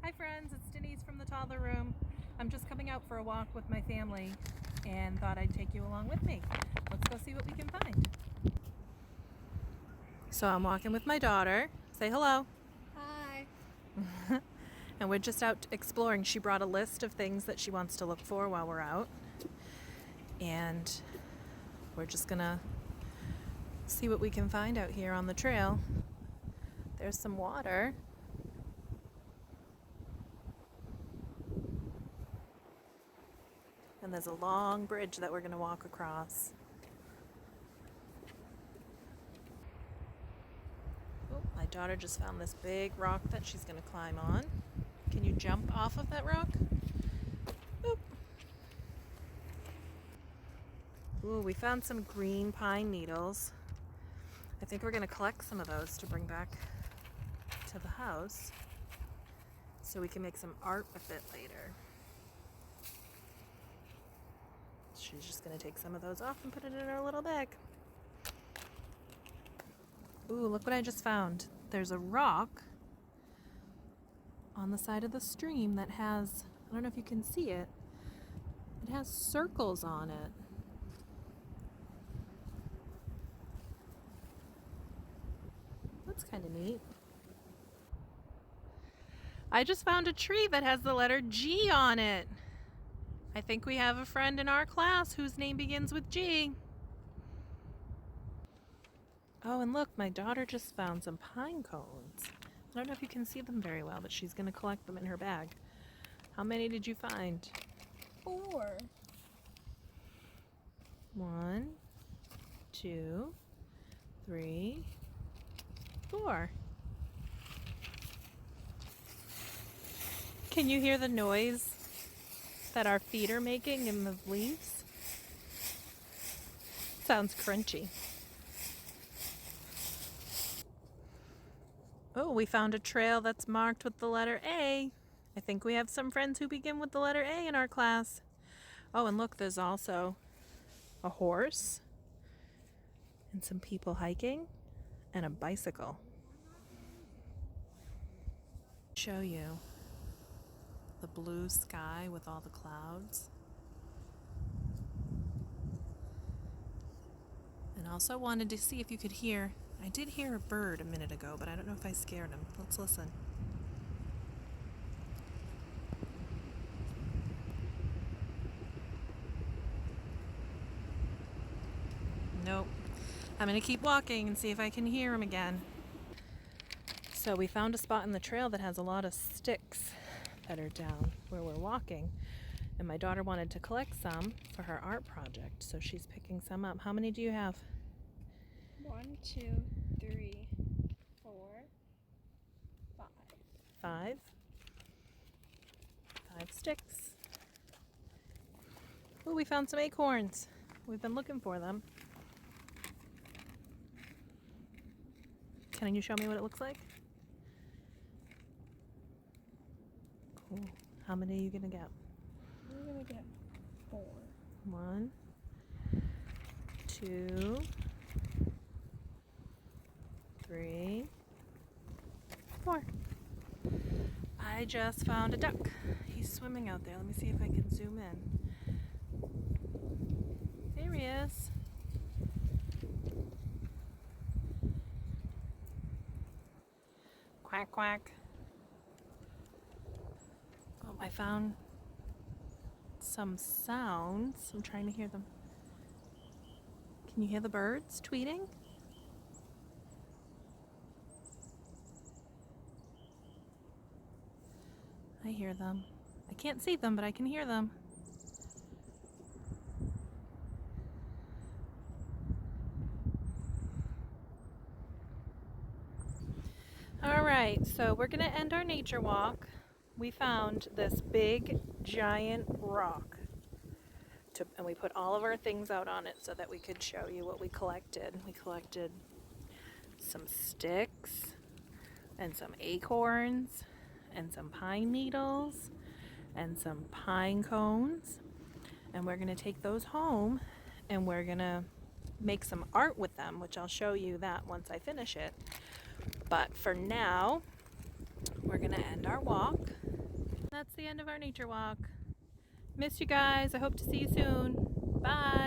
Hi friends, it's Denise from the toddler room. I'm just coming out for a walk with my family and thought I'd take you along with me. Let's go see what we can find. So I'm walking with my daughter. Say hello. Hi. And we're just out exploring. She brought a list of things that she wants to look for while we're out. And we're just gonna see what we can find out here on the trail. There's some water. And there's a long bridge that we're going to walk across. Oh, my daughter just found this big rock that she's going to climb on. Can you jump off of that rock? Boop. Ooh, we found some green pine needles. I think we're going to collect some of those to bring back to the house so we can make some art with it later. She's just going to take some of those off and put it in her little bag. Ooh, look what I just found. There's a rock on the side of the stream that has, I don't know if you can see it, it has circles on it. That's kind of neat. I just found a tree that has the letter G on it. I think we have a friend in our class whose name begins with G. Oh, and look, my daughter just found some pine cones. I don't know if you can see them very well, but she's going to collect them in her bag. How many did you find? 4. 1, 2, 3, 4. Can you hear the noise that our feet are making in the leaves? Sounds crunchy. Oh, we found a trail that's marked with the letter A. I think we have some friends who begin with the letter A in our class. Oh, and look, there's also a horse and some people hiking and a bicycle. Show you the blue sky with all the clouds. And also wanted to see if you could hear, I did hear a bird a minute ago, but I don't know if I scared him. Let's listen. Nope. I'm gonna keep walking and see if I can hear him again. So we found a spot in the trail that has a lot of sticks that are down where we're walking. And my daughter wanted to collect some for her art project, so she's picking some up. How many do you have? 1, 2, 3, 4, 5. 5. 5 sticks. Oh, we found some acorns. We've been looking for them. Can you show me what it looks like? Cool. How many are you gonna get? We're going to get 4. 1, 2, 3, 4. I just found a duck. He's swimming out there. Let me see if I can zoom in. There he is. Quack, quack. Oh, I found some sounds. I'm trying to hear them. Can you hear the birds tweeting? I hear them. I can't see them, but I can hear them. All right, so we're gonna end our nature walk. We found this big, giant rock. And we put all of our things out on it so that we could show you what we collected. We collected some sticks and some acorns and some pine needles and some pine cones. And we're gonna take those home and we're gonna make some art with them, which I'll show you that once I finish it. But for now, we're gonna end our walk That's the end of our nature walk. Miss you guys. I hope to see you soon. Bye.